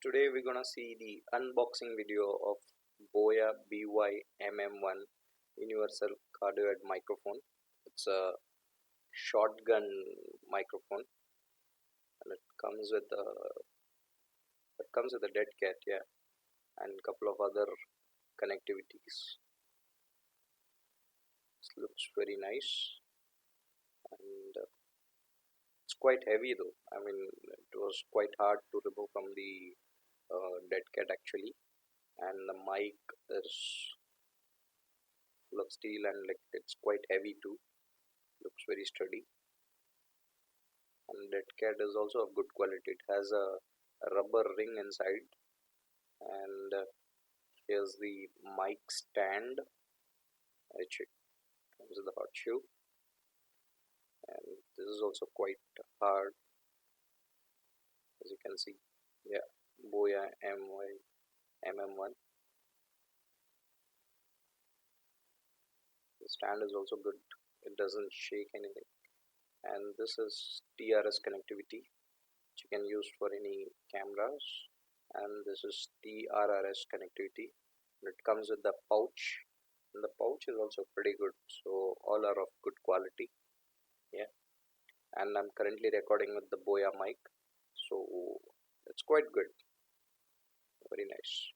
Today we're gonna see the unboxing video of BOYA BY-MM1 universal cardioid microphone. It's a shotgun microphone, and it comes with a dead cat, yeah, and a couple of other connectivities. This looks very nice, and it's quite heavy though. I mean, it was quite hard to remove from the dead cat actually, and the mic is full of steel and like it's quite heavy too. Looks very sturdy, and that cat is also of good quality. It has a rubber ring inside, and here's the mic stand which comes with the hot shoe, and this is also quite hard, as you can see. Yeah, BOYA MM1. The stand is also good, it doesn't shake anything. And this is TRS connectivity which you can use for any cameras, and this is TRRS connectivity, and it comes with the pouch, and the pouch is also pretty good, so all are of good quality. Yeah, and I'm currently recording with the BOYA mic, so it's quite good, very nice.